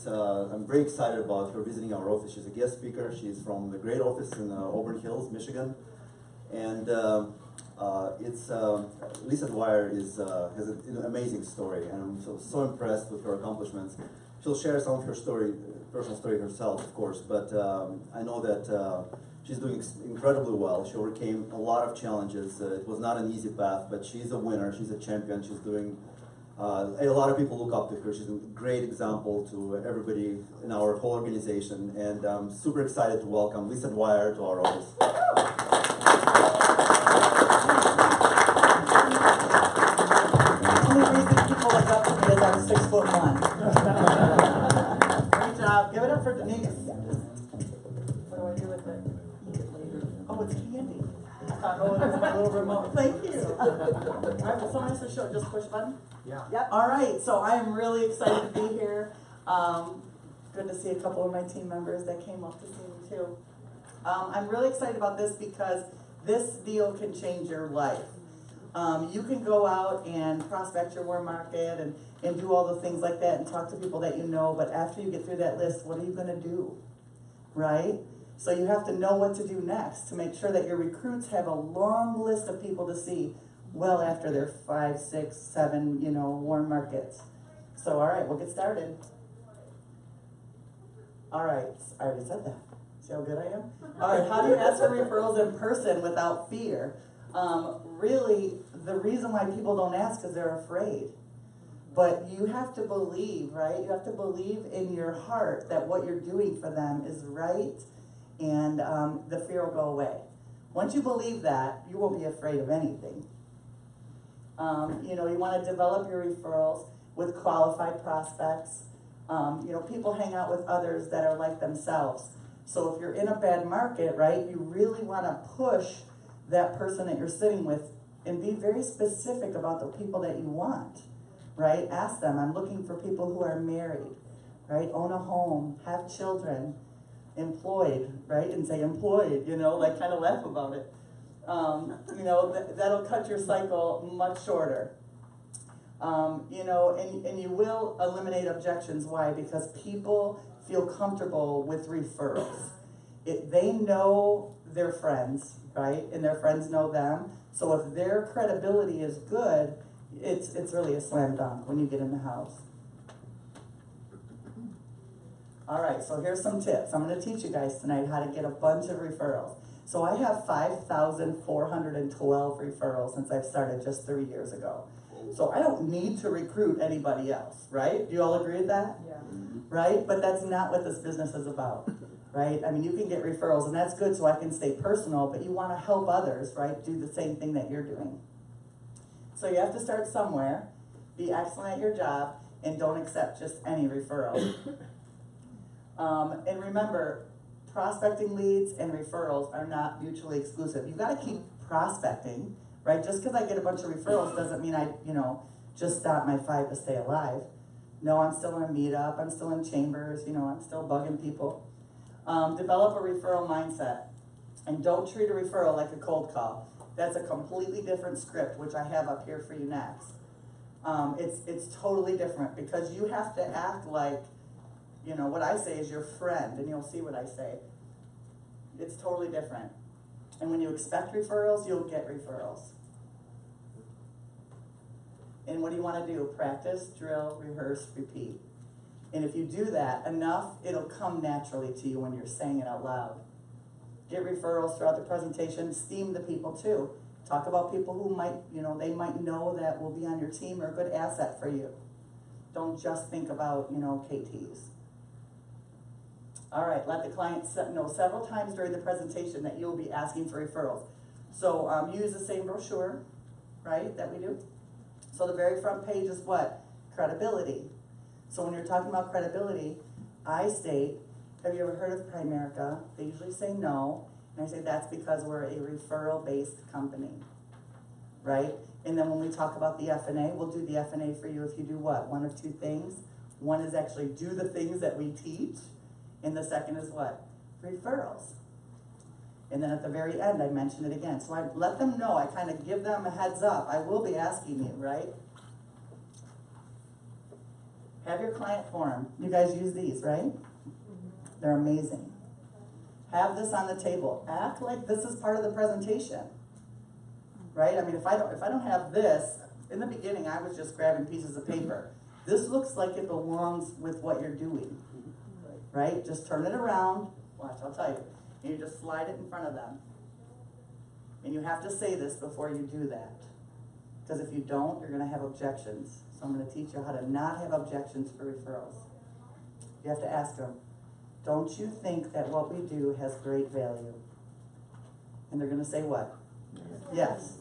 I'm very excited about her visiting our office. She's a guest speaker. She's from the great office in Auburn Hills, Michigan. And Lisa Dwyer has an amazing story, and I'm so impressed with her accomplishments. She'll share some of her personal story herself, of course, but I know that she's doing incredibly well. She overcame a lot of challenges. It was not an easy path, but she's a winner. She's a champion. She's doing. A lot of people look up to her. She's a great example to everybody in our whole organization, and I'm super excited to welcome Lisa Dwyer to our office. The only reason people look up to me is I'm 6'1". Great job. Give it up for Denise. What do I do with it? Eat it later. Oh, it's candy. I thought, oh, it's my little remote. Thank you. All right, well, someone has to show. Just push a button? Yeah. Yep. All right, so I am really excited to be here. Good to see a couple of my team members that came up to see me too. I'm really excited about this because this deal can change your life. You can go out and prospect your warm market and do all the things like that and talk to people that you know, but after you get through that list, what are you going to do, right? So you have to know what to do next to make sure that your recruits have a long list of people to see well after their 5, 6, 7, warm markets. So, all right, we'll get started. All right, I already said that. See how good I am? All right, how do you ask for referrals in person without fear? Really, the reason why people don't ask is they're afraid. But you have to believe, right? You have to believe in your heart that what you're doing for them is right, and the fear will go away. Once you believe that, you won't be afraid of anything. You want to develop your referrals with qualified prospects. People hang out with others that are like themselves. So if you're in a bad market, right, you really want to push that person that you're sitting with and be very specific about the people that you want, right? Ask them, I'm looking for people who are married, right, own a home, have children, employed, right, and say employed, kind of laugh about it. That'll cut your cycle much shorter. And you will eliminate objections. Why? Because people feel comfortable with referrals. They know their friends, right? And their friends know them. So if their credibility is good, it's really a slam dunk when you get in the house. All right, so here's some tips. I'm going to teach you guys tonight how to get a bunch of referrals. So I have 5,412 referrals since I've started just 3 years ago. So I don't need to recruit anybody else, right? Do you all agree with that? Yeah. Right? But that's not what this business is about, right? I mean, you can get referrals, and that's good so I can stay personal, but you want to help others, right, do the same thing that you're doing. So you have to start somewhere, be excellent at your job, and don't accept just any referral. And remember, prospecting leads and referrals are not mutually exclusive. You've got to keep prospecting, right? Just because I get a bunch of referrals doesn't mean I, just stop my 5 to stay alive. No, I'm still in a meetup. I'm still in chambers. I'm still bugging people. Develop a referral mindset. And don't treat a referral like a cold call. That's a completely different script, which I have up here for you next. It's totally different because you have to act like, what I say is your friend, and you'll see what I say. It's totally different. And when you expect referrals, you'll get referrals. And what do you want to do? Practice, drill, rehearse, repeat. And if you do that enough, it'll come naturally to you when you're saying it out loud. Get referrals throughout the presentation. Steam the people too. Talk about people who might, they might know that will be on your team or a good asset for you. Don't just think about, KTs. All right, let the client know several times during the presentation that you'll be asking for referrals. So use the same brochure, right, that we do. So the very front page is what? Credibility. So when you're talking about credibility, I state, have you ever heard of Primerica? They usually say no, and I say that's because we're a referral-based company, right? And then when we talk about the F&A, we'll do the F&A for you if you do what? One of two things. One is actually do the things that we teach, and the second is what? Referrals. And then at the very end, I mention it again. So I let them know, I kind of give them a heads up. I will be asking you, right? Have your client form. You guys use these, right? They're amazing. Have this on the table. Act like this is part of the presentation. Right? I mean, if I don't have this, in the beginning I was just grabbing pieces of paper. This looks like it belongs with what you're doing. Right? Just turn it around. Watch, I'll tell you. And you just slide it in front of them. And you have to say this before you do that. Because if you don't, you're going to have objections. So I'm going to teach you how to not have objections for referrals. You have to ask them, don't you think that what we do has great value? And they're going to say what? Yes.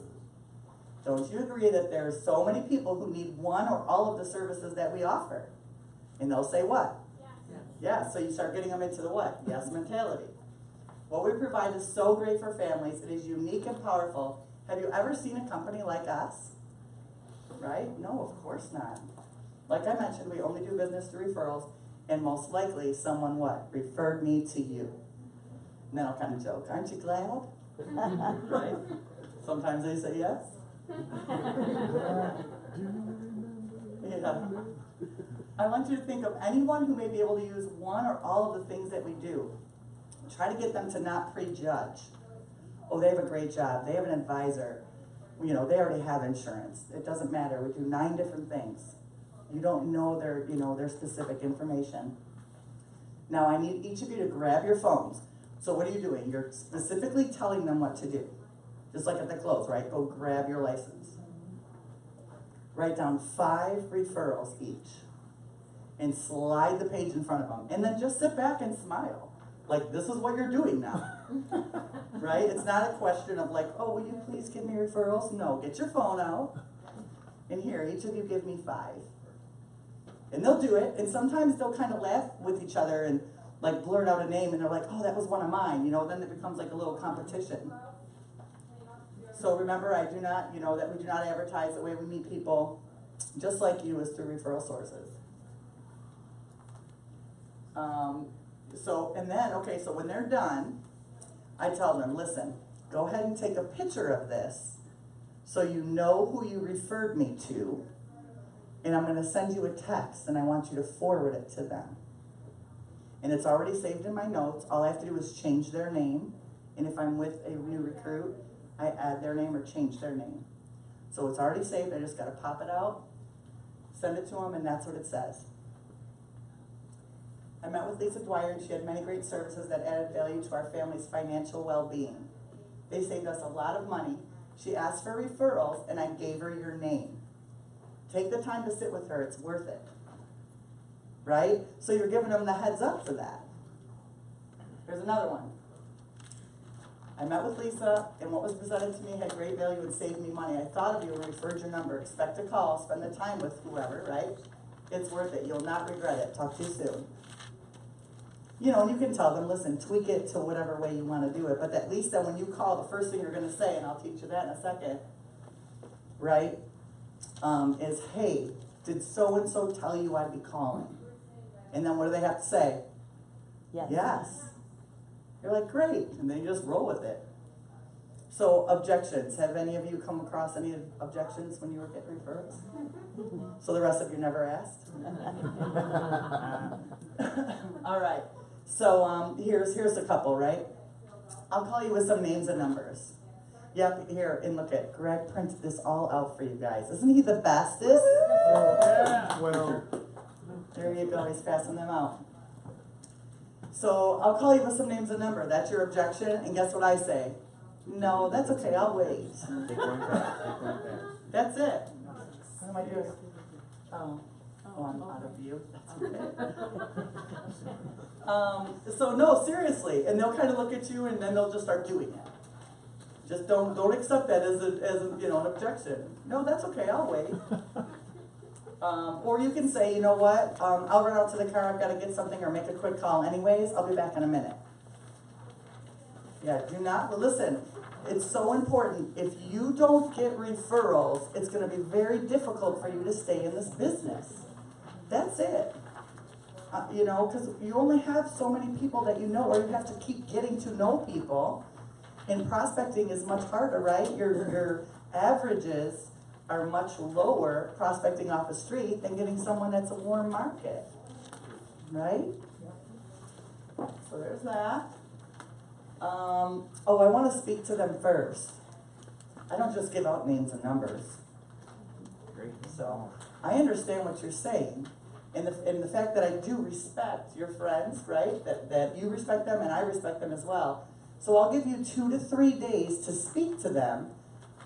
Don't you agree that there are so many people who need one or all of the services that we offer? And they'll say what? Yes. Yeah, so you start getting them into the what? Yes mentality. What we provide is so great for families. It is unique and powerful. Have you ever seen a company like us? Right? No, of course not. Like I mentioned, we only do business through referrals, and most likely someone what? Referred me to you. And then I'll kind of joke, aren't you glad? Right? Sometimes they say yes. Yeah. I want you to think of anyone who may be able to use one or all of the things that we do. Try to get them to not prejudge. Oh, they have a great job. They have an advisor. You know, they already have insurance. It doesn't matter. We do 9 different things. You don't know their specific information. Now, I need each of you to grab your phones. So what are you doing? You're specifically telling them what to do. Just like at the close, right? Go grab your license. Write down 5 referrals each. And slide the page in front of them. And then just sit back and smile. Like, this is what you're doing now. Right? It's not a question of like, oh, will you please give me referrals? No, get your phone out. And here, each of you give me 5. And they'll do it. And sometimes they'll kind of laugh with each other and like blurt out a name. And they're like, oh, that was one of mine. You know, then it becomes like a little competition. So remember, that we do not advertise. The way we meet people, just like you, is through referral sources. So when they're done, I tell them, listen, go ahead and take a picture of this so you know who you referred me to, and I'm going to send you a text, and I want you to forward it to them. And it's already saved in my notes. All I have to do is change their name, and if I'm with a new recruit, I add their name or change their name. So it's already saved. I just got to pop it out, send it to them, and that's what it says. I met with Lisa Dwyer, and she had many great services that added value to our family's financial well-being. They saved us a lot of money. She asked for referrals, and I gave her your name. Take the time to sit with her. It's worth it. Right? So you're giving them the heads up for that. Here's another one. I met with Lisa, and what was presented to me had great value and saved me money. I thought of you and referred your number. Expect a call. Spend the time with whoever, right? It's worth it. You'll not regret it. Talk to you soon. You know, and you can tell them, listen, tweak it to whatever way you want to do it. But at least then when you call, the first thing you're going to say, and I'll teach you that in a second, right, is, hey, did so-and-so tell you I'd be calling? And then what do they have to say? Yes. Yes. You're like, great. And then you just roll with it. So objections. Have any of you come across any objections when you were getting referrals? So the rest of you never asked? All right. So here's a couple, right? I'll call you with some names and numbers. Yep, here, and look at Greg printed this all out for you guys. Isn't he the bestest? Yeah. Well, there you go, he's passing them out. So I'll call you with some names and number. That's your objection, and guess what I say? No, that's okay, I'll wait. take one back, take one back. That's it. What am I doing? Oh, I'm out of view. That's okay. So no, seriously, and they'll kind of look at you, and then they'll just start doing it. Just don't accept that as an objection. No, that's okay, I'll wait. Or you can say, you know what, I'll run out to the car, I've got to get something, or make a quick call anyways, I'll be back in a minute. Yeah, do not, listen, it's so important. If you don't get referrals, it's going to be very difficult for you to stay in this business. That's it. Because you only have so many people that you know, or you have to keep getting to know people. And prospecting is much harder, right? Your averages are much lower prospecting off the street than getting someone that's a warm market, right? So there's that. Oh, I want to speak to them first. I don't just give out names and numbers. Great. So I understand what you're saying. And the fact that I do respect your friends, right? That you respect them and I respect them as well. So I'll give you 2 to 3 days to speak to them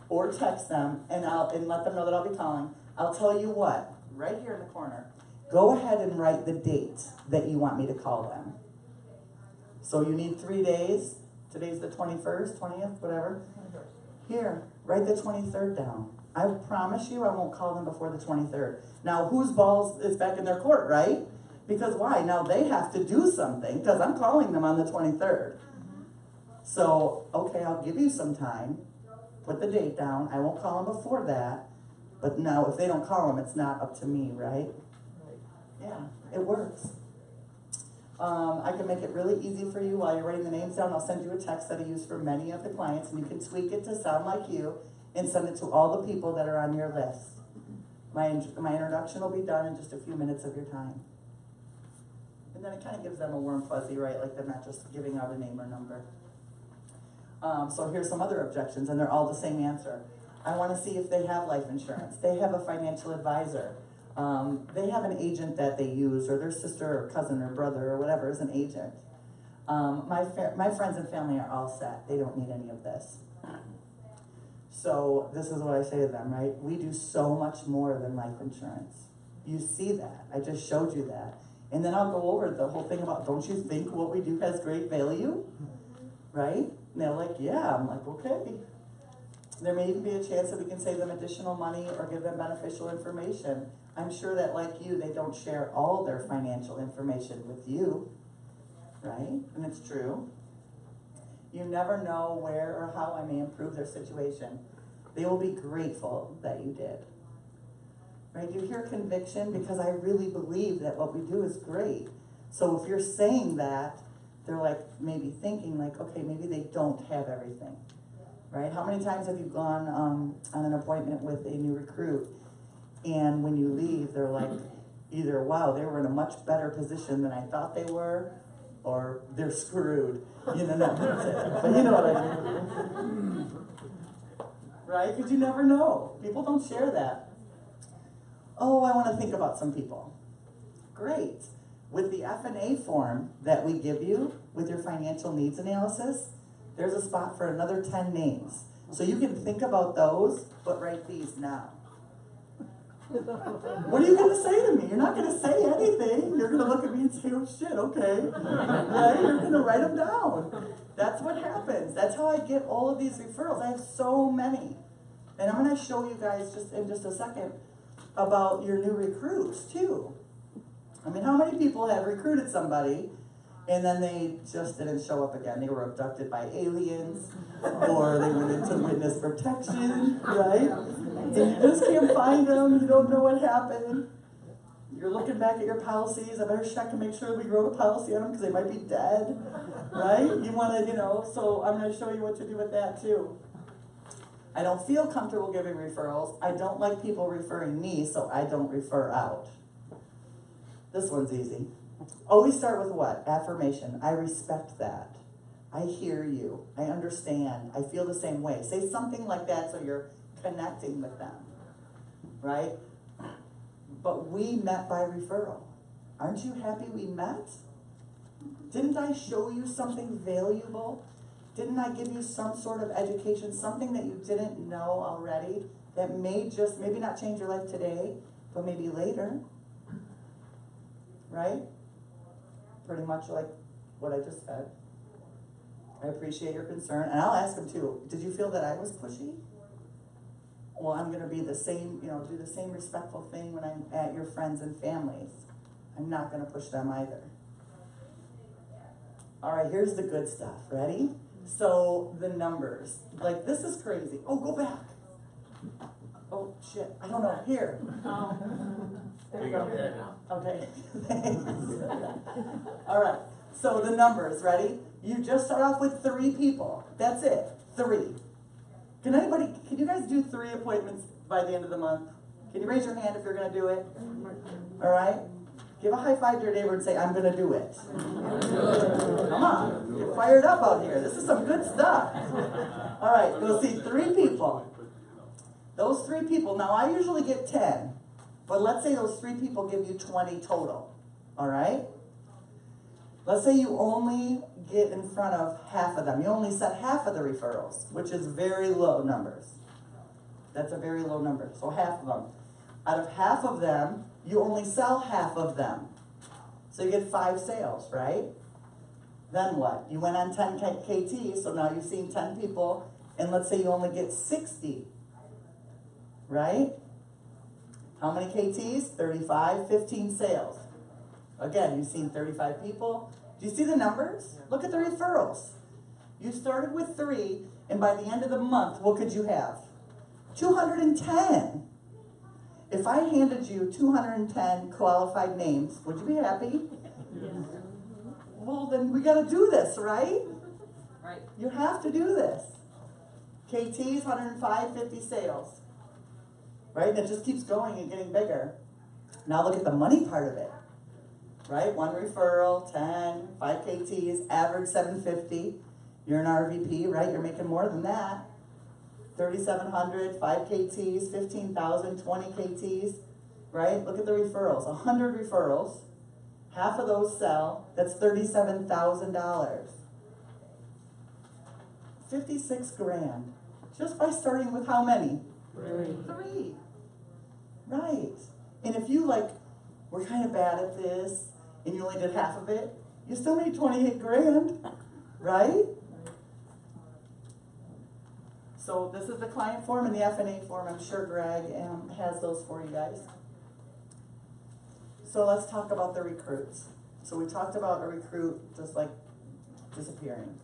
or text them and let them know that I'll be calling. I'll tell you what, right here in the corner, go ahead and write the date that you want me to call them. So you need 3 days. Today's the 21st, 20th, whatever. Here, write the 23rd down. I promise you I won't call them before the 23rd. Now, whose balls is back in their court, right? Because why? Now they have to do something because I'm calling them on the 23rd. So, okay, I'll give you some time. Put the date down. I won't call them before that. But now, if they don't call them, it's not up to me, right? Yeah, it works. I can make it really easy for you while you're writing the names down. I'll send you a text that I use for many of the clients, and you can tweak it to sound like you and send it to all the people that are on your list. My introduction will be done in just a few minutes of your time. And then it kind of gives them a warm fuzzy, right? Like they're not just giving out a name or number. So here's some other objections, and they're all the same answer. I want to see if they have life insurance. They have a financial advisor. They have an agent that they use, or their sister or cousin or brother or whatever is an agent. My friends and family are all set. They don't need any of this. So this is what I say to them, right? We do so much more than life insurance. You see that. I just showed you that. And then I'll go over the whole thing about, don't you think what we do has great value? Right? And they're like, yeah. I'm like, okay. There may even be a chance that we can save them additional money or give them beneficial information. I'm sure that, like you, they don't share all their financial information with you, right? And it's true. You never know where or how I may improve their situation. They will be grateful that you did. Right? You hear conviction because I really believe that what we do is great. So if you're saying that, they're like maybe thinking like, okay, maybe they don't have everything. Right? How many times have you gone on an appointment with a new recruit, and when you leave, they're like, either, wow, they were in a much better position than I thought they were, or they're screwed. You know, but you know what I mean. Right? Because you never know. People don't share that. Oh, I want to think about some people. Great. With the F&A form that we give you with your financial needs analysis, there's a spot for another 10 names. So you can think about those, but write these now. What are you going to say to me? You're not going to say anything. You're going to look at me and say, oh shit, okay. Right? You're going to write them down. That's what happens. That's how I get all of these referrals. I have so many. And I'm going to show you guys just in just a second about your new recruits too. I mean, how many people have recruited somebody and then they just didn't show up again? They were abducted by aliens, or they went into witness protection, right? And you just can't find them. You don't know what happened. You're looking back at your policies. I better check and make sure we wrote a policy on them because they might be dead, right? You want to, so I'm going to show you what to do with that too. I don't feel comfortable giving referrals. I don't like people referring me, so I don't refer out. This one's easy. Always start with what? Affirmation. I respect that. I hear you. I understand. I feel the same way. Say something like that so you're connecting with them, right? But we met by referral. Aren't you happy we met? Didn't I show you something valuable? Didn't I give you some sort of education, something that you didn't know already that may just, maybe not change your life today, but maybe later? Right? Pretty much like what I just said. I appreciate your concern. And I'll ask them too, did you feel that I was pushy? Well, I'm going to be the same, do the same respectful thing when I'm at your friends and families. I'm not going to push them either. All right, here's the good stuff. Ready? So the numbers. Like, this is crazy. Oh, go back. Oh, shit. I don't know. Here. There you go. Okay. All right. So the numbers. Ready? You just start off with 3 people. That's it. 3. Can you guys do 3 appointments by the end of the month? Can you raise your hand if you're gonna do it? All right? Give a high five to your neighbor and say, I'm gonna do it. Come on, get fired up out here. This is some good stuff. All right, you'll see 3 people. Those 3 people, now I usually get 10, but let's say those 3 people give you 20 total. All right? Let's say you only get in front of half of them. You only set half of the referrals, which is very low numbers. That's a very low number, so half of them. Out of half of them, you only sell half of them. So you get 5 sales, right? Then what? You went on 10 KTs, so now you've seen 10 people, and let's say you only get 60, right? How many KTs? 35, 15 sales. Again, you've seen 35 people. Do you see the numbers? Look at the referrals. You started with 3, and by the end of the month, what could you have? 210. If I handed you 210 qualified names, would you be happy? Yes. Well, then we gotta do this, right? Right. You have to do this. KTs, 105, 50 sales. Right? And it just keeps going and getting bigger. Now look at the money part of it. Right? 1 referral, 10, 5 KTs, average 750. You're an RVP, right? You're making more than that. 3,700, 5 KTs, 15,000, 20 KTs, right? Look at the referrals, 100 referrals. Half of those sell, that's $37,000. 56 grand, just by starting with how many? 3. Right. And if you we're kind of bad at this, and you only did half of it, you still made 28 grand, right? So this is the client form and the F&A form. I'm sure Greg has those for you guys. So let's talk about the recruits. So we talked about a recruit just disappearing.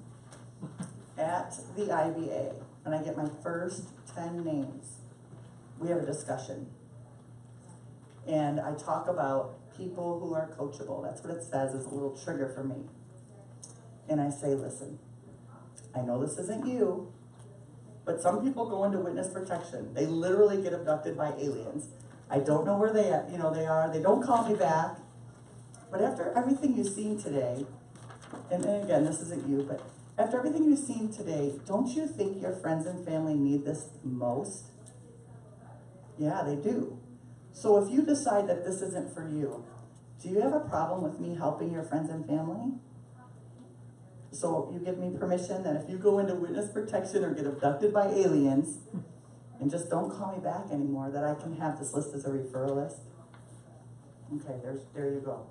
At the IBA, when I get my first 10 names, we have a discussion. And I talk about people who are coachable. That's what it says, is a little trigger for me. And I say, listen, I know this isn't you, but some people go into witness protection. They literally get abducted by aliens. I don't know where they are. They don't call me back. But after everything you've seen today, and again, this isn't you, but after everything you've seen today, don't you think your friends and family need this most? Yeah, they do. So if you decide that this isn't for you, do you have a problem with me helping your friends and family? So you give me permission that if you go into witness protection or get abducted by aliens, and just don't call me back anymore, that I can have this list as a referral list? Okay, there you go.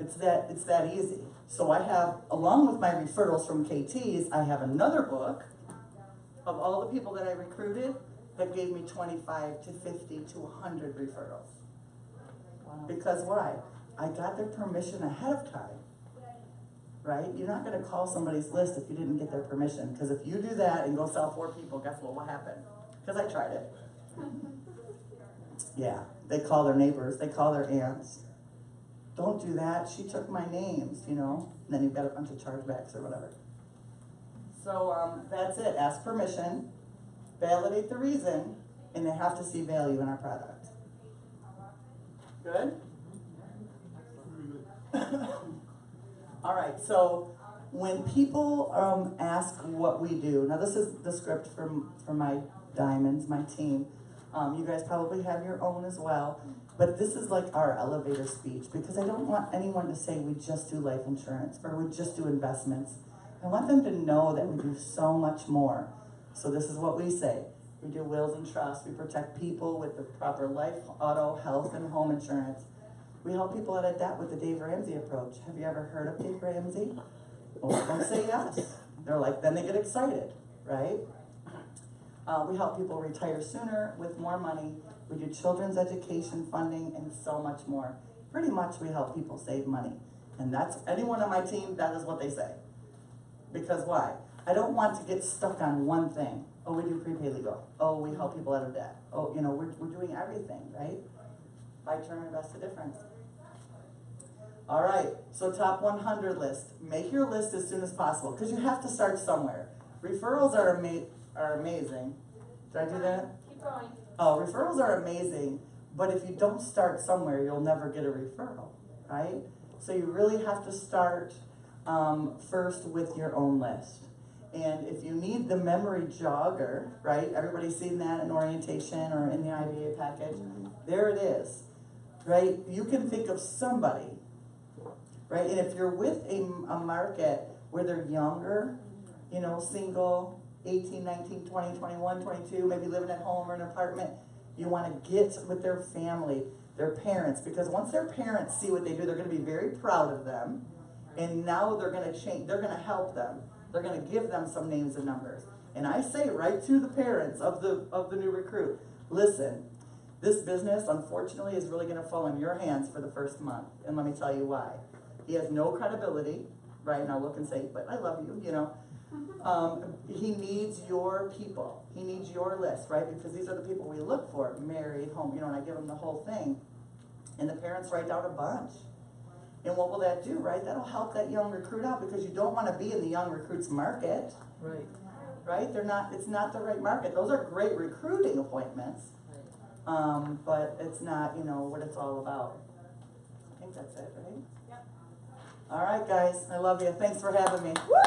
It's that easy. So I have, along with my referrals from KTs, I have another book of all the people that I recruited that gave me 25 to 50 to 100 referrals. Wow. Because why? I got their permission ahead of time. Right? You're not going to call somebody's list if you didn't get their permission. Because if you do that and go sell 4 people, guess what will happen? Because I tried it. Yeah, they call their neighbors, they call their aunts. Don't do that, she took my names, And then you've got a bunch of chargebacks or whatever. So that's it, ask permission, validate the reason, and they have to see value in our product. Good? All right, so when people ask what we do, now this is the script for my diamonds, my team. You guys probably have your own as well, but this is like our elevator speech, because I don't want anyone to say we just do life insurance or we just do investments. I want them to know that we do so much more. So this is what we say. We do wills and trusts. We protect people with the proper life, auto, health, and home insurance. We help people out of debt with the Dave Ramsey approach. Have you ever heard of Dave Ramsey? Most of them say yes. They're then they get excited, right? We help people retire sooner with more money. We do children's education funding and so much more. Pretty much we help people save money. And that's, anyone on my team, that is what they say. Because why? I don't want to get stuck on one thing. Oh, we do prepaid legal. Oh, we help people out of debt. Oh, we're doing everything, right? Buy term, invest the difference. All right, so top 100 list. Make your list as soon as possible, because you have to start somewhere. Referrals are amazing. Did I do that? Keep going. Oh, referrals are amazing, but if you don't start somewhere, you'll never get a referral, right? So you really have to start first with your own list. And if you need the memory jogger, right? Everybody's seen that in orientation or in the IBA package. There it is, right? You can think of somebody, right? And if you're with a market where they're younger, you know, single, 18, 19, 20, 21, 22, maybe living at home or in an apartment, you want to get with their family, their parents, because once their parents see what they do, they're going to be very proud of them. And now they're going to change, they're going to help them. They're going to give them some names and numbers. And I say right to the parents of the new recruit, listen, this business, unfortunately, is really going to fall in your hands for the first month. And let me tell you why. He has no credibility, right? Now look and say, but I love you, you know. He needs your people. He needs your list, right? Because these are the people we look for, married, home, you know, and I give them the whole thing. And the parents write down a bunch. And what will that do, right? That'll help that young recruit out because you don't want to be in the young recruit's market. Right. Right? They're not, it's not the right market. Those are great recruiting appointments. But it's not, you know, what it's all about. I think that's it, right? Yep. All right, guys. I love you. Thanks for having me. Woo!